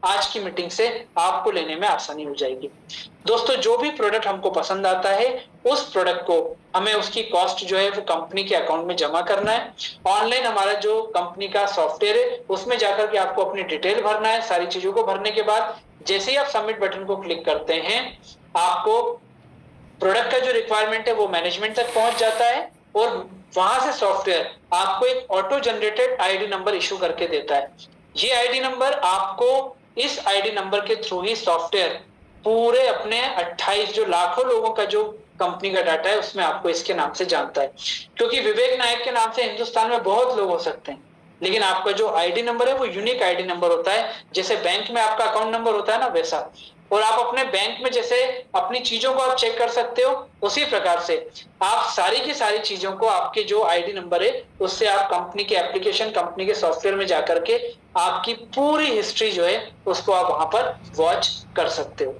आज की मीटिंग से आपको लेने में आसानी हो जाएगी। दोस्तों, जो भी प्रोडक्ट हमको पसंद आता है उस प्रोडक्ट को हमें उसकी कॉस्ट जो है वो कंपनी के अकाउंट में जमा करना है। ऑनलाइन हमारा जो कंपनी का सॉफ्टवेयर है उसमें जाकर के आपको अपनी डिटेल भरना है। सारी चीजों को भरने के बाद जैसे ही आप सबमिट बटन को क्लिक करते हैं, आपको प्रोडक्ट का जो रिक्वायरमेंट है वो मैनेजमेंट तक पहुंच जाता है और वहां से सॉफ्टवेयर आपको एक auto generated ID number issue करके देता है। ये आईडी नंबर आपको, इस आईडी नंबर के थ्रू ही सॉफ्टवेयर पूरे अपने 28 जो लाखों लोगों का जो कंपनी का डाटा है उसमें आपको इसके नाम से जानता है। क्योंकि विवेक नायक के नाम से हिंदुस्तान में बहुत लोग हो सकते हैं, लेकिन आपका जो आईडी नंबर है वो यूनिक आईडी नंबर होता है। जैसे बैंक में आपका अकाउंट नंबर होता है ना, वैसा। और आप अपने बैंक में जैसे अपनी चीजों को आप चेक कर सकते हो, उसी प्रकार से आप सारी की सारी चीजों को आपके जो आईडी नंबर है उससे आप कंपनी के एप्लीकेशन, कंपनी के सॉफ्टवेयर में जाकर के आपकी पूरी हिस्ट्री जो है उसको आप वहां पर वॉच कर सकते हो।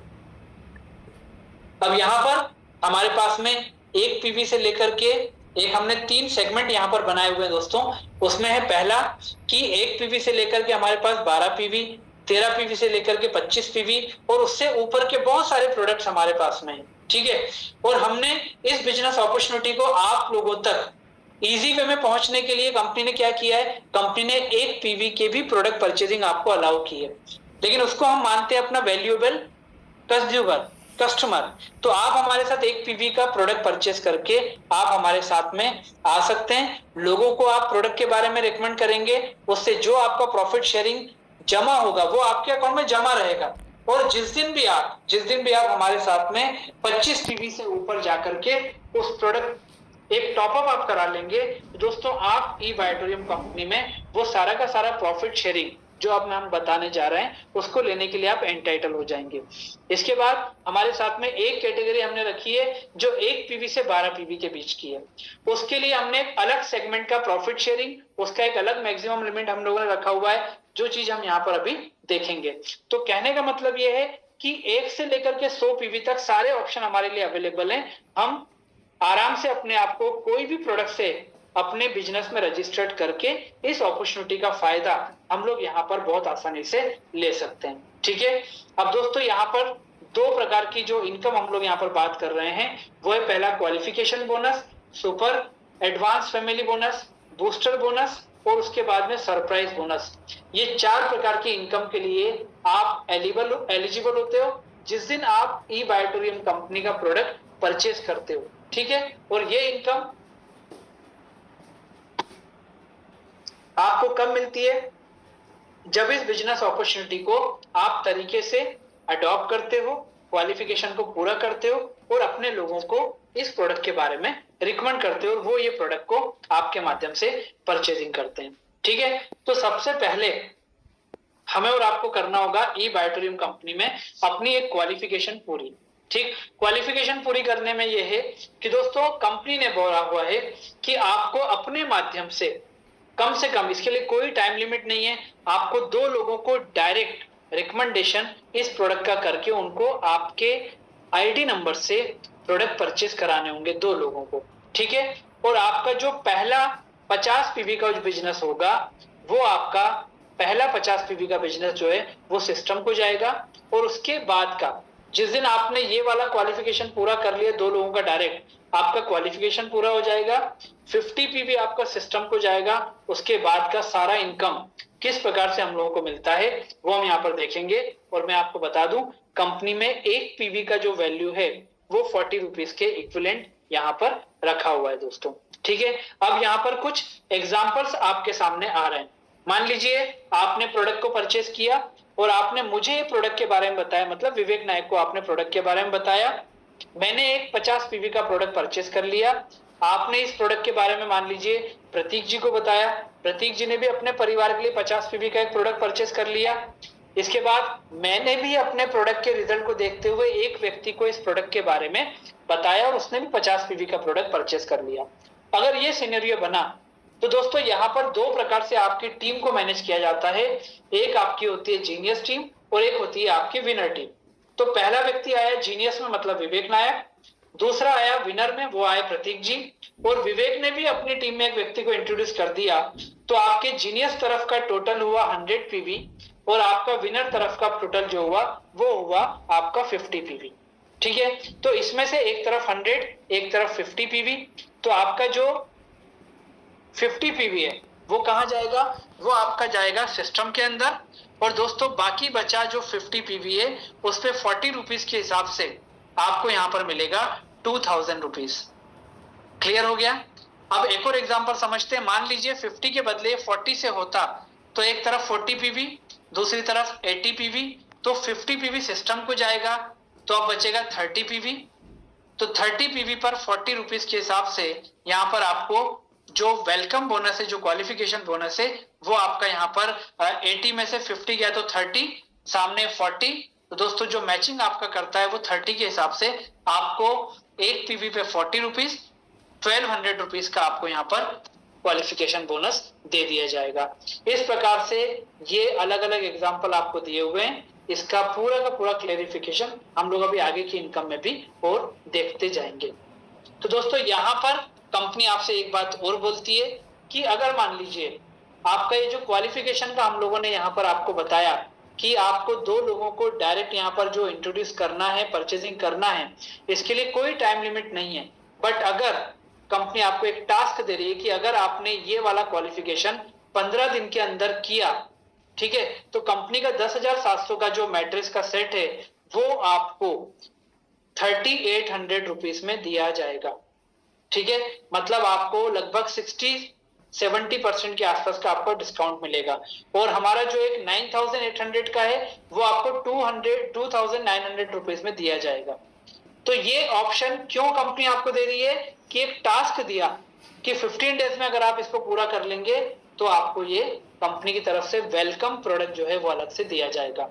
अब यहां पर हमारे पास में एक पीवी से लेकर के एक हमने 3 सेगमेंट यहां पर बनाए हुए हैं दोस्तों। उसमें है पहला कि एक पीवी से लेकर के हमारे पास 12 पीवी, 13 पीवी से लेकर के 25 पीवी और उससे ऊपर के बहुत सारे प्रोडक्ट्स हमारे पास में है। ठीक है। और हमने इस बिजनेस अपॉर्चुनिटी को आप लोगों तक इजी वे में पहुंचने के लिए कंपनी ने क्या किया है, कंपनी ने एक पीवी के भी प्रोडक्ट परचेजिंग आपको अलाउ की है, लेकिन उसको हम मानते हैं अपना वैल्यूएबल कंज्यूमर, कस्टमर। तो आप हमारे साथ एक पीवी का प्रोडक्ट परचेस करके आप हमारे साथ में आ सकते हैं। लोगों को आप प्रोडक्ट के बारे में रिकमेंड करेंगे, उससे जो आपका प्रॉफिट शेयरिंग जमा होगा वो आपके अकाउंट में जमा रहेगा। और जिस दिन भी आप हमारे साथ में 25 पीवी से ऊपर जाकर के उस प्रोडक्ट एक टॉपअप आप करा लेंगे, दोस्तों आप ई बायोटोरियम कंपनी में वो सारा का सारा प्रॉफिट शेयरिंग जो अब हम बताने जा रहे हैं उसको लेने के लिए आप एंटाइटल हो जाएंगे। इसके बाद हमारे साथ में एक कैटेगरी हमने रखी है जो एक पीवी से 12 पीवी के बीच की है। उसके लिए हमने एक अलग सेगमेंट का प्रॉफिट शेयरिंग, उसका एक अलग मैक्सिमम लिमिट हम लोगों ने रखा हुआ है, जो चीज हम यहाँ पर अभी देखेंगे। तो कहने का मतलब यह है कि 1 से लेकर के 100 पीवी तक सारे ऑप्शन हमारे लिए अवेलेबल हैं। हम आराम से अपने आप को कोई भी प्रोडक्ट से अपने बिजनेस में रजिस्टर्ड करके इस अपॉर्चुनिटी का फायदा हम लोग यहाँ पर बहुत आसानी से ले सकते हैं। ठीक है। अब दोस्तों यहाँ पर 2 प्रकार की जो इनकम हम लोग यहाँ पर बात कर रहे हैं वो है पहला qualification bonus, super advance family bonus, booster bonus और उसके बाद में सरप्राइज बोनस। ये 4 प्रकार की इनकम के लिए आप एलिजिबल होते हो जिस दिन आप ई बायोटोरियम कंपनी का प्रोडक्ट परचेज करते हो। ठीक है। और ये इनकम आपको कब मिलती है, जब इस बिजनेस अपॉर्चुनिटी को आप तरीके से अडॉप्ट करते हो, क्वालिफिकेशन को पूरा करते हो और अपने लोगों को इस प्रोडक्ट के बारे में रिकमेंड करते हो और वो ये प्रोडक्ट को आपके माध्यम से परचेजिंग करते हैं। ठीक है। तो सबसे पहले हमें और आपको करना होगा ई बायोटोरियम कंपनी में अपनी एक क्वालिफिकेशन पूरी। ठीक। क्वालिफिकेशन पूरी करने में यह है कि दोस्तों कंपनी ने बोला हुआ है कि आपको अपने माध्यम से कम, इसके लिए कोई टाइम लिमिट नहीं है, आपको 2 लोगों को डायरेक्ट रिकमेंडेशन इस प्रोडक्ट का करके उनको आपके आईडी नंबर से प्रोडक्ट परचेस कराने होंगे 2 लोगों को। ठीक है। और आपका जो पहला 50 पीवी का जो बिजनेस होगा वो आपका पहला 50 पीवी का बिजनेस जो है वो सिस्टम को जाएगा। और उसके बाद का जिस दिन आपने ये वाला क्वालिफिकेशन पूरा कर लिया 2 लोगों का डायरेक्ट, आपका क्वालिफिकेशन पूरा हो जाएगा, 50 पीवी आपका सिस्टम को जाएगा। उसके बाद का सारा इनकम किस प्रकार से हम लोगों को मिलता है वो हम यहाँ पर देखेंगे। और मैं आपको बता दूं कंपनी में एक पीवी का जो वैल्यू है वो 40 रुपीज के इक्विवेलेंट यहाँ पर रखा हुआ है दोस्तों। ठीक है। अब यहाँ पर कुछ एग्जाम्पल्स आपके सामने आ रहे हैं। मान लीजिए आपने प्रोडक्ट को परचेस किया और आपने मुझे प्रोडक्ट के बारे में बताया, मतलब विवेक नायक को आपने प्रोडक्ट के बारे में बताया, मैंने एक 50 पीवी का प्रोडक्ट परचेस कर लिया। आपने इस प्रोडक्ट के बारे में मान लीजिए प्रतीक जी को बताया, प्रतीक जी ने भी अपने परिवार के लिए 50 पीवी का एक प्रोडक्ट परचेस कर लिया। इसके बाद मैंने भी अपने प्रोडक्ट के रिजल्ट को देखते हुए एक व्यक्ति को इस प्रोडक्ट के बारे में बताया और उसने भी 50 पीवी का प्रोडक्ट परचेस कर लिया। अगर ये सिनेरियो बना तो दोस्तों यहाँ पर 2 प्रकार से आपकी टीम को मैनेज किया जाता है। एक आपकी होती है जीनियस टीम और एक होती है आपकी विनर टीम। तो पहला व्यक्ति आया जीनियस में, मतलब विवेक नायक, दूसरा आया विनर में, वो आए प्रतीक जी, और विवेक ने भी अपनी टीम में एक व्यक्ति को इंट्रोड्यूस कर दिया। तो आपके जीनियस तरफ का टोटल हुआ 100 पीवी और आपका विनर तरफ का टोटल जो हुआ वो हुआ आपका 50 पीवी। ठीक है, तो इसमें से एक तरफ 100, एक तरफ 50 पीवी, तो आपका जो 50 पीवी है वो कहां जाएगा, वो आपका जाएगा सिस्टम के अंदर। और दोस्तों बाकी बचा जो 50 पीवी है उस पे 40 रुपीज के हिसाब से आपको यहां पर मिलेगा 2000 रुपीज। क्लियर हो गया। अब एक और एग्जांपल समझते हैं। मान लीजिए 50 के बदले 40 से होता तो एक तरफ 40 पीवी, दूसरी तरफ 80 पीवी, तो 50 पीवी सिस्टम को जाएगा, तो अब बचेगा 30 पीवी। तो 30 पीवी पर 40 रुपीज के हिसाब से यहां पर आपको जो वेलकम बोनस है, जो क्वालिफिकेशन बोनस है, वो आपका यहाँ पर 80 में से 50 गया तो 30, सामने 40। तो दोस्तों जो मैचिंग आपका करता है वो 30 के हिसाब से आपको एक पीवी पे 40 रुपीज, 1200 रुपीज का आपको यहाँ पर क्वालिफिकेशन बोनस दे दिया जाएगा। इस प्रकार से ये अलग अलग एग्जाम्पल आपको दिए हुए हैं। इसका पूरा का पूरा क्लेरिफिकेशन हम लोग अभी आगे की इनकम में भी और देखते जाएंगे। तो दोस्तों यहाँ पर कंपनी आपसे एक बात और बोलती है कि अगर मान लीजिए आपका ये जो क्वालिफिकेशन का हम लोगों ने यहाँ पर आपको बताया कि आपको 2 लोगों को डायरेक्ट यहाँ पर जो इंट्रोड्यूस करना है, परचेजिंग करना है, इसके लिए कोई टाइम लिमिट नहीं है। बट अगर कंपनी आपको एक टास्क दे रही है कि अगर आपने ये वाला क्वालिफिकेशन 15 दिन के अंदर किया, ठीक है, तो कंपनी का 10,700 का जो मैट्रिक्स का सेट है वो आपको 3800 रुपीज में दिया जाएगा। ठीक है, मतलब आपको लगभग 60-70% के आसपास का आपको डिस्काउंट मिलेगा। और हमारा जो एक 9800 का है वो आपको 2900 रुपीज में दिया जाएगा। तो ये ऑप्शन क्यों कंपनी आपको दे रही है कि एक टास्क दिया कि 15 डेज में अगर आप इसको पूरा कर लेंगे तो आपको ये कंपनी की तरफ से वेलकम प्रोडक्ट जो है वो अलग से दिया जाएगा।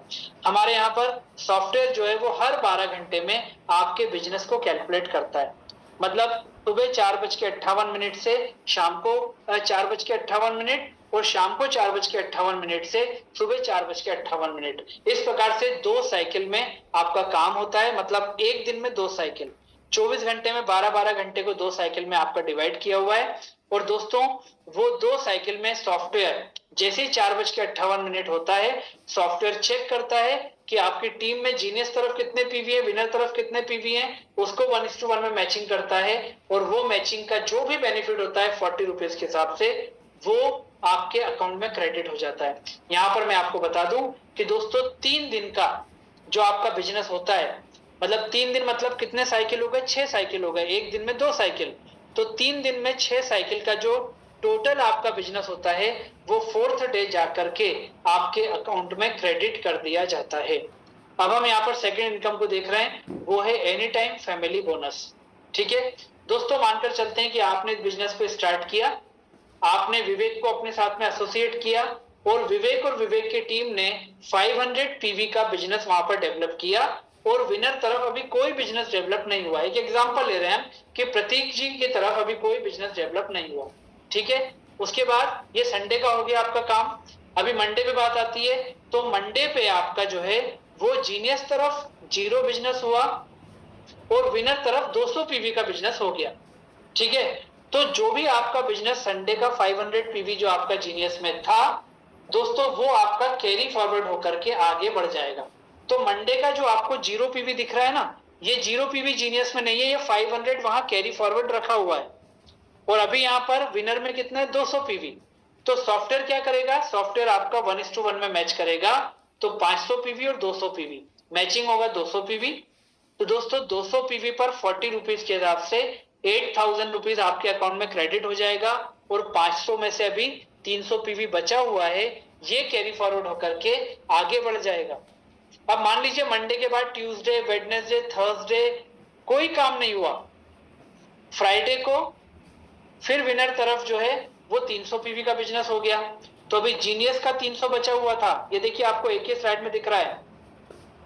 हमारे यहाँ पर सॉफ्टवेयर जो है वो हर 12 घंटे में आपके बिजनेस को कैलकुलेट करता है। मतलब सुबह 4:58 से शाम को 4:58 और शाम को 4:58 से सुबह 4:58। इस प्रकार से 2 साइकिल में आपका काम होता है। मतलब एक दिन में 2 साइकिल, 24 घंटे में 12-12 घंटे को 2 साइकिल में आपका डिवाइड किया हुआ है। और दोस्तों वो 2 साइकिल में सॉफ्टवेयर जैसे ही 4:58 होता है, सॉफ्टवेयर चेक करता है कि आपकी टीम में जीनियस तरफ कितने पीवी है, विनर तरफ कितने पीवी है, उसको 1:1 में मैचिंग करता है। और वो मैचिंग का जो भी बेनिफिट होता है 40 रुपीज के हिसाब से वो आपके अकाउंट में क्रेडिट हो जाता है। यहाँ पर मैं आपको बता दूं कि दोस्तों 3 दिन का जो आपका बिजनेस होता है, मतलब 3 दिन मतलब कितने साइकिल हो गए, 6 साइकिल हो गए, एक दिन में 2 साइकिल, तो 3 दिन में 6 साइकिल का जो टोटल आपका बिजनेस होता है वो 4th डे जाकर के आपके अकाउंट में क्रेडिट कर दिया जाता है। अब हम यहाँ पर सेकेंड इनकम को देख रहे हैं, वो है एनी टाइम फैमिली बोनस। ठीक है दोस्तों, मानकर चलते हैं कि आपने बिजनेस को स्टार्ट किया, आपने विवेक को अपने साथ में एसोसिएट किया और विवेक की टीम ने 500 पीवी का बिजनेस वहां पर डेवलप किया और विनर तरफ अभी कोई बिजनेस डेवलप नहीं हुआ। एक एग्जांपल ले रहे हैं कि प्रतीक जी की तरफ अभी कोई बिजनेस डेवलप नहीं हुआ। ठीक है, उसके बाद ये संडे का हो गया आपका काम। अभी मंडे पे बात आती है, तो मंडे पे आपका जो है वो जीनियस तरफ 0 बिजनेस हुआ और विनर तरफ 200 पीवी का बिजनेस हो गया। ठीक है, तो जो भी आपका बिजनेस संडे का 500 पीवी जो आपका जीनियस में था दोस्तों, वो आपका कैरी फॉरवर्ड होकर के आगे बढ़ जाएगा। तो मंडे का जो आपको 0 पीवी दिख रहा है ना, ये 0 पीवी जीनियस में नहीं है, ये 500 वहां कैरी फॉरवर्ड रखा हुआ है। और अभी यहाँ पर विनर में कितना है, 200 पीवी। तो सॉफ्टवेयर क्या करेगा, सॉफ्टवेयर आपका 1:1 में मैच करेगा। तो 500 पीवी और 200 पीवी मैचिंग होगा 200 पीवी। तो दोस्तों 200 पीवी पर 40 रुपीज के हिसाब से 8000 रुपीज आपके अकाउंट में क्रेडिट हो जाएगा। और 500 में से अभी 300 पीवी बचा हुआ है, ये कैरी फॉरवर्ड होकर के आगे बढ़ जाएगा। अब मान लीजिए मंडे के बाद ट्यूसडे, वेडनेसडे, थर्सडे कोई काम नहीं हुआ, फ्राइडे को फिर विनर तरफ जो है वो 300 पीवी का बिजनेस हो गया। तो अभी जीनियस का 300 बचा हुआ था, ये देखिए आपको एक ही स्लाइड में दिख रहा है।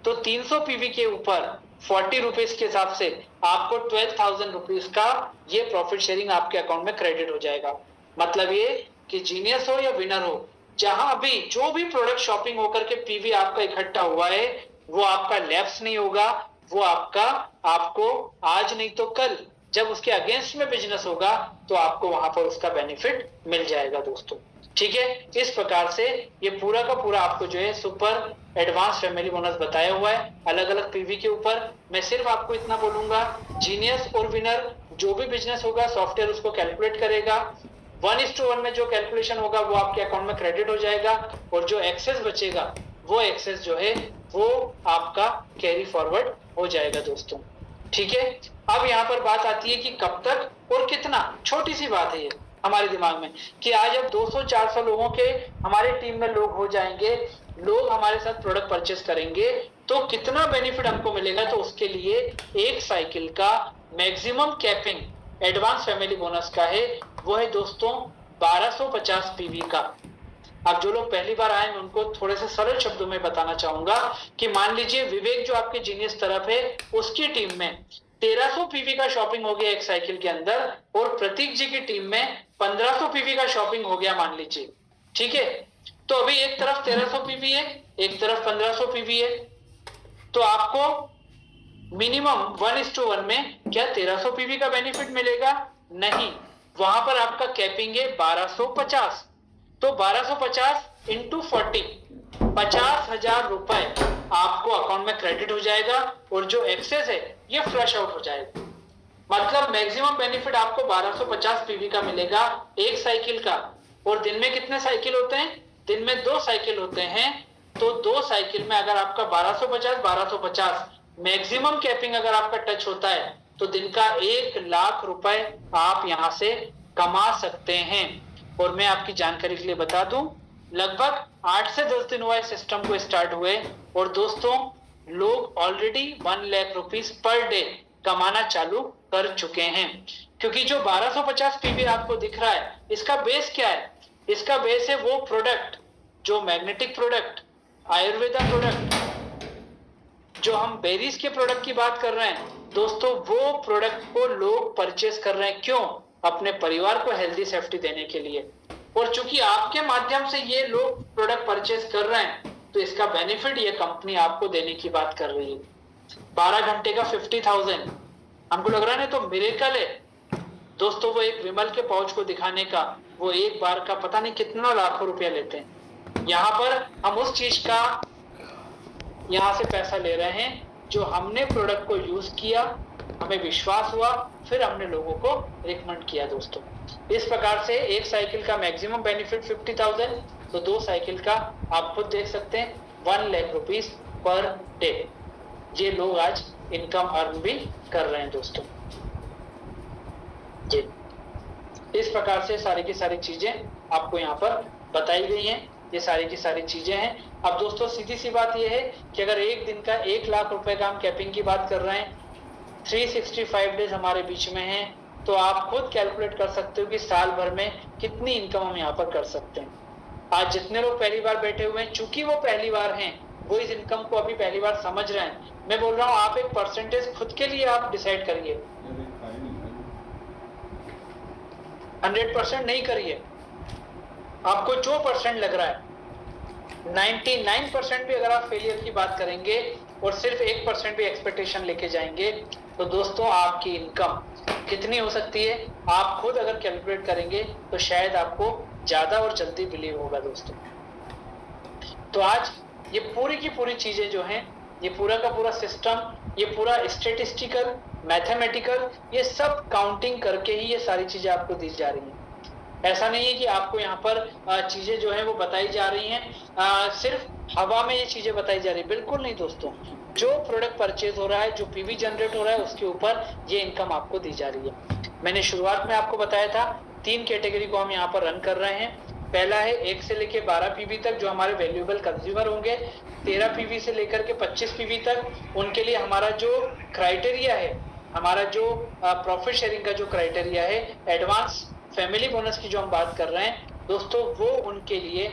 तो 300 पीवी के ऊपर 40 रुपीज के हिसाब से आपको 12,000 रुपीज का ये प्रॉफिट शेयरिंग आपके अकाउंट में क्रेडिट हो जाएगा। मतलब ये कि जीनियस हो या विनर हो, जहां भी जो भी प्रोडक्ट शॉपिंग होकर के पीवी आपका इकट्ठा हुआ है वो आपका लैप्स नहीं होगा, वो आपको आज नहीं तो कल जब उसके अगेंस्ट में बिजनेस होगा तो आपको वहां पर उसका बेनिफिट मिल जाएगा दोस्तों। ठीक है। इस प्रकार से ये पूरा का पूरा आपको जो है सुपर एडवांस फैमिली बोनस बताया हुआ है अलग अलग पीवी के ऊपर। मैं सिर्फ आपको इतना बोलूंगा, जीनियस और विनर जो भी बिजनेस होगा सॉफ्टवेयर उसको कैलकुलेट करेगा, 1:1 में जो कैलकुलेशन होगा वो आपके अकाउंट में क्रेडिट हो जाएगा, और जो एक्सेस बचेगा वो एक्सेस जो है वो आपका कैरी फॉरवर्ड हो जाएगा दोस्तों। ठीक है। अब यहाँ पर बात आती है कि कब तक और कितना। छोटी सी बात है ये हमारे दिमाग में कि आज अब 200-400 लोगों के हमारे टीम में लोग हो जाएंगे, लोग हमारे साथ प्रोडक्ट परचेस करेंगे तो कितना बेनिफिट हमको मिलेगा। तो उसके लिए एक साइकिल का maximum capping advance family bonus का है वो है दोस्तों 1250 पीवी का। अब जो लोग पहली बार आए मैं उनको थोड़े से सरल शब्दों में बताना चाहूंगा कि मान लीजिए विवेक जो आपके जीनियस तरफ है उसकी टीम में 1300 पीवी का शॉपिंग हो गया एक साइकिल के अंदर, और प्रतीक जी की टीम में 1500 पीवी का शॉपिंग हो गया मान लीजिए। ठीक है। तो अभी एक तरफ 1300 पीवी है, एक तरफ 1500 पीवी है, तो आपको मिनिमम 1:1 में क्या 1300 पीवी का बेनिफिट मिलेगा? नहीं, वहां पर आपका कैपिंग है 1250। तो 1250 इंटू 40, 50,000 रुपए आपको अकाउंट में क्रेडिट हो जाएगा, और जो एक्सेस है ये फ्लश आउट हो जाएगा। मतलब मैक्सिमम बेनिफिट आपको 1250 पीवी का मिलेगा एक साइकिल का। और दिन में कितने साइकिल होते हैं? दिन में 2 साइकिल होते हैं। तो 2 साइकिल में अगर आपका 1250 मैक्सिमम कैपिंग अगर आपका टच होता है तो दिन का 1 लाख रुपए आप यहां से कमा सकते हैं। और मैं आपकी जानकारी के लिए बता दूं, लगभग 8 से 10 दिन हुआ इस सिस्टम को स्टार्ट हुए, और दोस्तों लोग already 1 lakh rupees per day कमाना चालू कर चुके हैं। क्योंकि जो 1250 पीवी आपको दिख रहा है इसका बेस क्या है? इसका बेस है वो प्रोडक्ट जो मैग्नेटिक प्रोडक्ट, आयुर्वेदा प्रोडक्ट, जो हम बेरीज के प्रोडक्ट की बात कर रहे हैं दोस्तों, वो प्रोडक्ट को लोग परचेस कर रहे हैं। क्यों? अपने परिवार को हेल्दी सेफ्टी देने के लिए। और चूंकि आपके माध्यम से ये लोग प्रोडक्ट परचेस कर रहे हैं तो इसका बेनिफिट ये कंपनी आपको देने की बात कर रही है। 12 घंटे का 50,000 हमको लग रहा है ना तो मिरेकल है दोस्तों। वो एक विमल के पाउच को दिखाने का वो एक बार का पता नहीं कितना लाखों रुपया लेते हैं। यहाँ पर हम उस चीज का यहाँ से पैसा ले रहे हैं जो हमने प्रोडक्ट को यूज किया, हमें विश्वास हुआ, फिर हमने लोगों को रिकमेंड किया दोस्तों। इस प्रकार से एक साइकिल का मैक्सिमम बेनिफिट 50,000, तो 2 साइकिल का आप खुद देख सकते हैं 1 लाख रुपीस पर डे ये लोग आज इनकम अर्न भी कर रहे हैं दोस्तों जी। इस प्रकार से सारी की सारी चीजें आपको यहाँ पर बताई गई हैं, ये सारी की सारी चीजें हैं। अब दोस्तों सीधी सी बात ये है कि अगर एक दिन का 1 लाख रुपए का हम कैपिंग की बात कर रहे हैं, 365 डेज हमारे बीच में हैं, तो आप खुद कैलकुलेट कर सकते हो कि साल भर में कितनी इनकम हम यहाँ पर कर सकते हैं। आज जितने लोग पहली बार बैठे हुए हैं, चूंकि वो पहली बार हैं, वो इस इनकम को अभी पहली बार समझ रहे हैं। मैं बोल रहा हूँ आप एक परसेंटेज खुद के लिए आप डिसाइड करिए। 100% नहीं करिए, आपको जो परसेंट लग रहा है, 99% भी अगर आप फेलियर की बात करेंगे और सिर्फ 1% भी एक्सपेक्टेशन लेके जाएंगे तो दोस्तों आपकी इनकम कितनी हो सकती है आप खुद अगर कैलकुलेट करेंगे तो शायद आपको ज्यादा और जल्दी बिलीव होगा दोस्तों। तो आज ये पूरी की पूरी चीजें जो हैं, ये पूरा का पूरा सिस्टम, ये पूरा स्टेटिस्टिकल, मैथमेटिकल, ये सब काउंटिंग करके ही ये सारी चीजें आपको दी जा रही हैं। ऐसा नहीं है कि आपको यहाँ पर चीजें जो है वो बताई जा रही हैं सिर्फ हवा में ये चीजें बताई जा रही है, बिल्कुल नहीं दोस्तों। जो प्रोडक्ट परचेज हो रहा है, जो पीवी जनरेट हो रहा है, उसके ऊपर ये इनकम आपको दी जा रही है। मैंने शुरुआत में आपको बताया था 3 कैटेगरी को हम यहाँ पर रन कर रहे हैं। पहला है 1 से लेके 12 पीवी तक जो हमारे वैल्यूएबल कंज्यूमर होंगे, 13 पीवी से लेकर के 25 पीवी तक उनके लिए हमारा जो क्राइटेरिया है, हमारा जो प्रॉफिट शेयरिंग का जो क्राइटेरिया है, एडवांस फैमिली बोनस की जो हम बात कर रहे हैं दोस्तों, वो उनके लिए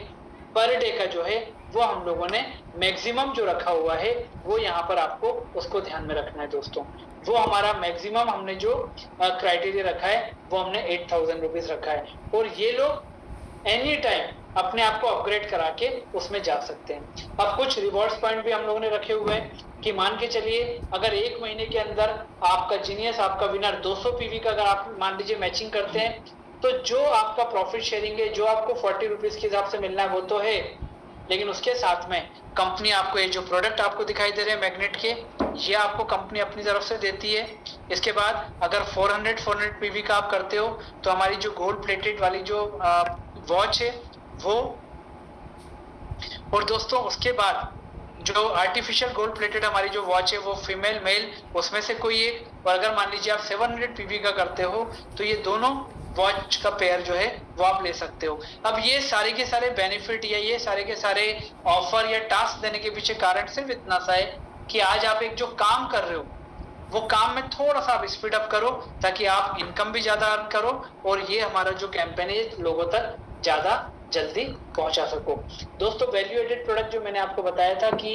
पर डे का जो है वो हम लोगों ने मैक्सिमम जो रखा हुआ है वो यहाँ पर आपको उसको ध्यान में रखना है दोस्तों। वो हमारा मैक्सिमम हमने जो क्राइटेरिया रखा है वो हमने 8,000 रुपीज रखा है, और ये लोग एनी टाइम अपने आप को अपग्रेड करा के उसमें जा सकते हैं। अब कुछ रिवॉर्ड्स पॉइंट भी हम लोगों ने रखे हुए हैं कि मान के चलिए अगर 1 महीने के अंदर आपका जीनियस, आपका विनर 200 पीवी का अगर आप मान लीजिए मैचिंग करते हैं तो जो आपका प्रॉफिट शेयरिंग है, जो आपको 40 रुपीज के हिसाब से मिलना है वो तो है, लेकिन उसके साथ में कंपनी आपको ये जो प्रोडक्ट आपको दिखाई दे रहे हैं मैग्नेट के, ये आपको कंपनी अपनी तरफ से देती है। इसके बाद अगर 400 पीवी का आप करते हो तो हमारी जो गोल्ड प्लेटेड वाली जो वॉच है वो, और दोस्तों उसके बाद जो आर्टिफिशियल गोल्ड प्लेटेड हमारी जो वॉच है वो फीमेल मेल उसमें से कोई एक, और अगर मान लीजिए आप 700 पीवी का करते हो तो ये दोनों वॉच का पेयर जो है वो आप ले सकते हो। अब ये सारे के सारे बेनिफिट या ये सारे के सारे ऑफर या टास्क देने के पीछे कारण सिर्फ इतना सा है कि आज आप एक जो काम कर रहे हो वो काम में थोड़ा सा आप स्पीड अप करो ताकि आप इनकम भी ज्यादा अर्न करो और ये हमारा जो कैंपेन है लोगों तक ज्यादा जल्दी पहुंचा सको। दोस्तों वैल्यू एडेड प्रोडक्ट जो मैंने आपको बताया था कि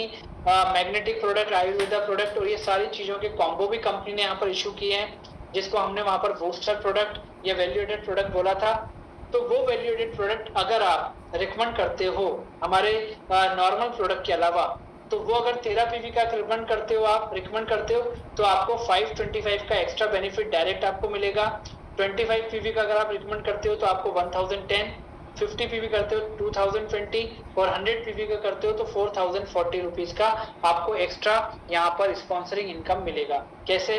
मैग्नेटिक प्रोडक्ट, आयुर्वेदा प्रोडक्ट और ये सारी चीजों के कॉम्बो भी कंपनी ने यहाँ पर इशू किए हैं, जिसको हमने वहां पर बूस्टर प्रोडक्ट या वैल्यू एडेड प्रोडक्ट बोला था। तो वो वैल्यू एडेड प्रोडक्ट अगर आप रिकमेंड करते हो हमारे नॉर्मल प्रोडक्ट के अलावा, तो वो अगर 13 पीवी का रिकमेंड करते हो आप रिकमेंड करते हो तो आपको 525 का एक्स्ट्रा बेनिफिट डायरेक्ट आपको मिलेगा। 25 पीवी का अगर आप रिकमेंड करते हो तो आपको 1010, 50 पीवी करते हो 2020 और 100 पीवी का करते हो तो 4040 रुपीज का आपको एक्स्ट्रा यहाँ पर स्पॉन्सरिंग इनकम मिलेगा। कैसे?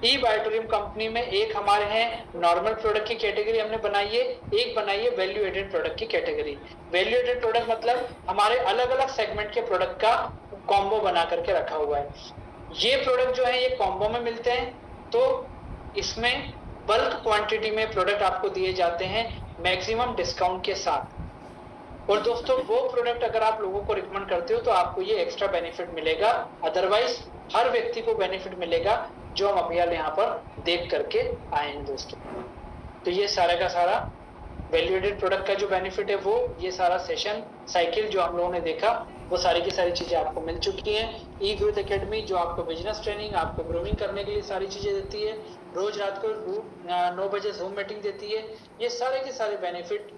ई बायोटोरियम कंपनी में एक हमारे हैं नॉर्मल प्रोडक्ट की कैटेगरी हमने बनाई है, एक बनाई है वैल्यू एडेड प्रोडक्ट की कैटेगरी। वैल्यू एडेड प्रोडक्ट मतलब हमारे अलग अलग सेगमेंट के प्रोडक्ट का कॉम्बो बना करके रखा हुआ है। ये प्रोडक्ट जो है ये कॉम्बो में मिलते हैं, तो इसमें बल्क क्वांटिटी में प्रोडक्ट आपको दिए जाते हैं मैक्सिमम डिस्काउंट के साथ। और दोस्तों वो प्रोडक्ट अगर आप लोगों को रिकमेंड करते हो तो आपको ये एक्स्ट्रा बेनिफिट मिलेगा, अदरवाइज हर व्यक्ति को बेनिफिट मिलेगा जो हम अभी यहाँ पर देख करके आए हैं दोस्तों। तो ये सारा का सारा वैल्यू एडेड प्रोडक्ट का जो बेनिफिट है वो ये सारा सेशन साइकिल जो हम लोगों ने देखा वो सारी की सारी चीजें आपको मिल चुकी हैं। ई ग्रोथ एकेडमी जो आपको बिजनेस ट्रेनिंग, आपको ग्रोइंग करने के लिए सारी चीजें देती है, रोज रात को 9 बजे जूम मीटिंग देती है, ये सारे के सारे बेनिफिट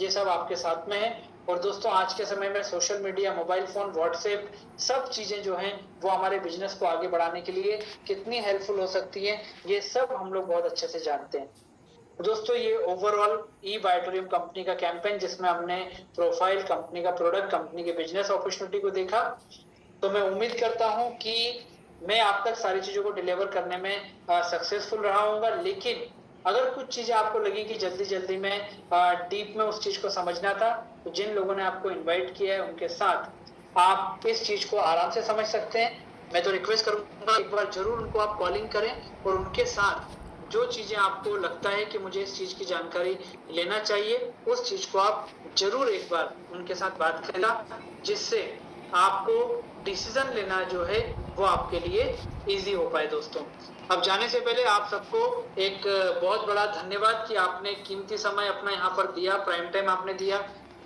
ये सब आपके साथ में है। और दोस्तों आज के समय में social media, mobile phone, WhatsApp सब चीजें जो हैं वो हमारे बिजनेस को आगे बढ़ाने के लिए कितनी हेल्पफुल हो सकती है ये सब हम लोग बहुत अच्छे से जानते हैं। दोस्तों ये ओवरऑल ई बायोटोरियम कंपनी का कैंपेन जिसमें हमने प्रोफाइल, कंपनी का प्रोडक्ट, कंपनी के बिजनेस अपॉर्चुनिटी को देखा, तो मैं उम्मीद करता हूं कि मैं आप तक सारी चीजों को डिलीवर करने में सक्सेसफुल रहा हूँगा। लेकिन अगर कुछ चीजें आपको लगी कि जल्दी जल्दी में डीप में उस चीज को समझना था, तो जिन लोगों ने आपको इन्वाइट किया है उनके साथ आप इस चीज को आराम से समझ सकते हैं। मैं तो रिक्वेस्ट करूंगा एक बार जरूर उनको आप कॉलिंग करें और उनके साथ जो चीजें आपको लगता है कि मुझे इस चीज की जानकारी लेना चाहिए उस चीज को आप जरूर एक बार उनके साथ बात करेगा, जिससे आपको डिसीजन लेना जो है वो आपके लिए इजी हो पाए। दोस्तों अब जाने से पहले आप सबको एक बहुत बड़ा धन्यवाद कि आपने कीमती समय अपना यहाँ पर दिया, प्राइम टाइम आपने दिया।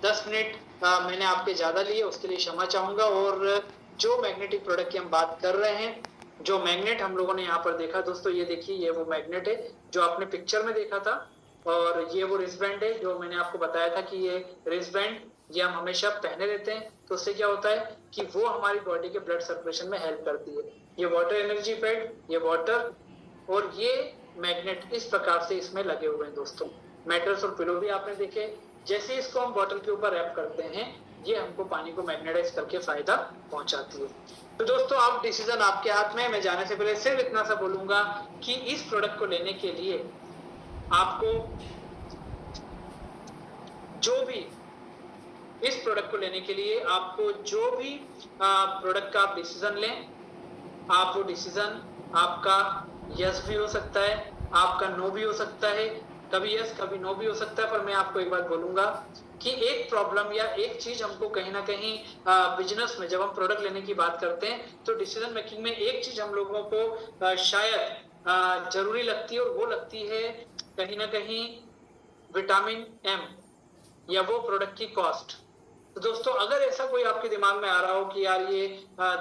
10 मिनट मैंने आपके ज्यादा लिए, उसके लिए क्षमा चाहूंगा। और जो मैग्नेटिक प्रोडक्ट की हम बात कर रहे हैं, जो मैग्नेट हम लोगों ने यहाँ पर देखा दोस्तों, ये देखिए ये वो मैग्नेट है जो आपने पिक्चर में देखा था, और ये वो रिस्टबैंड है जो मैंने आपको बताया था कि ये रिस्टबैंड ये हम हमेशा पहने रहते हैं। तो उससे क्या होता है कि वो हमारी बॉडी के ब्लड सर्कुलेशन में हेल्प करती है। ये वाटर एनर्जी पैड, ये वाटर और ये मैग्नेट इस प्रकार से इसमें लगे हुए हैं दोस्तों। मेटल्स और पिलो भी आपने देखे, जैसे इसको हम बॉटल के ऊपर रैप करते हैं ये हमको पानी को मैग्नेटाइज करके फायदा पहुंचाती है। तो दोस्तों आप डिसीजन आपके हाथ में। मैं जाने से पहले सिर्फ इतना सा बोलूंगा कि इस प्रोडक्ट को लेने के लिए आपको जो भी इस प्रोडक्ट को लेने के लिए आपको जो भी प्रोडक्ट का आप डिसीजन लें, आप वो डिसीजन आपका यस भी हो सकता है, आपका नो भी हो सकता है, कभी यस कभी नो भी हो सकता है। पर मैं आपको एक बात बोलूंगा कि एक प्रॉब्लम या एक चीज हमको कहीं ना कहीं बिजनेस में जब हम प्रोडक्ट लेने की बात करते हैं तो डिसीजन मेकिंग में एक चीज हम लोगों को शायद जरूरी लगती है, और वो लगती है कहीं ना कहीं विटामिन एम या वो प्रोडक्ट की कॉस्ट। तो दोस्तों अगर ऐसा कोई आपके दिमाग में आ रहा हो कि यार ये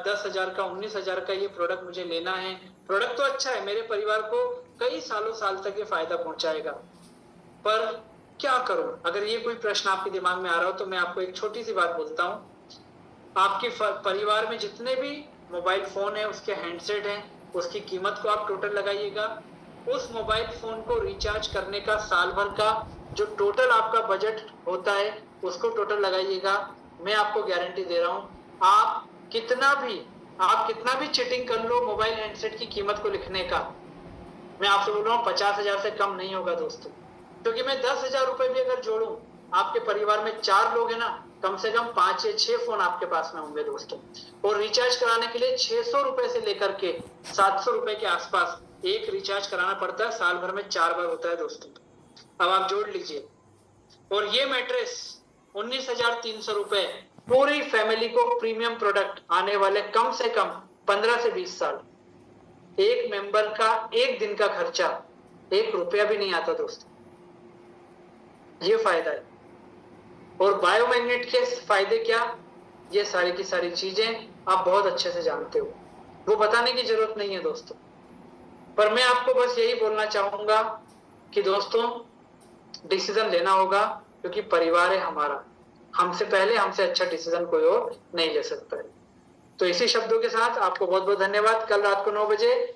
10,000 का 19,000 का ये प्रोडक्ट मुझे लेना है, प्रोडक्ट तो अच्छा है, मेरे परिवार को कई साल तक ये फायदा पहुंचाएगा, पर क्या करूं? अगर ये कोई प्रश्न आपके दिमाग में आ रहा हो तो मैं आपको एक छोटी सी बात बोलता हूं। आपके परिवार में जितने भी मोबाइल फोन है, उसके हैंडसेट हैं, उसकी कीमत को आप टोटल लगाइएगा। उस मोबाइल फोन को रिचार्ज करने का साल भर का जो टोटल आपका बजट होता है उसको टोटल लगाइएगा। मैं आपको गारंटी दे रहा हूं, आप कितना भी चीटिंग कर लो मोबाइल हैंडसेट की कीमत को लिखने का, मैं आपसे बोल रहा हूँ 50,000 से कम नहीं होगा दोस्तों। क्योंकि मैं 10,000 रुपए भी अगर जोड़ूं, आपके परिवार में 4 लोग हैं ना, कम से कम 5 या 6 फोन आपके पास में होंगे दोस्तों। और रिचार्ज कराने के लिए 600 रुपए से लेकर के 700 रुपए के आसपास एक रिचार्ज कराना पड़ता है, साल भर में 4 बार होता है दोस्तों। अब आप जोड़ लीजिए। और ये मैट्रेस 19,300 रुपए, पूरी फैमिली को प्रीमियम प्रोडक्ट आने वाले कम से कम 15 से 20 साल, एक मेंबर का एक दिन का खर्चा 1 रुपया भी नहीं आता दोस्तों। ये फायदा है। और बायोमैग्नेट के फायदे क्या, ये सारी की सारी चीजें आप बहुत अच्छे से जानते हो, वो बताने की जरूरत नहीं है दोस्तों। पर मैं आपको बस यही बोलना चाहूंगा कि दोस्तों डिसीजन लेना होगा, क्योंकि परिवार है हमारा, हमसे पहले हमसे अच्छा डिसीजन कोई और नहीं ले सकता है। तो इसी शब्दों के साथ आपको बहुत बहुत धन्यवाद। कल रात को 9 बजे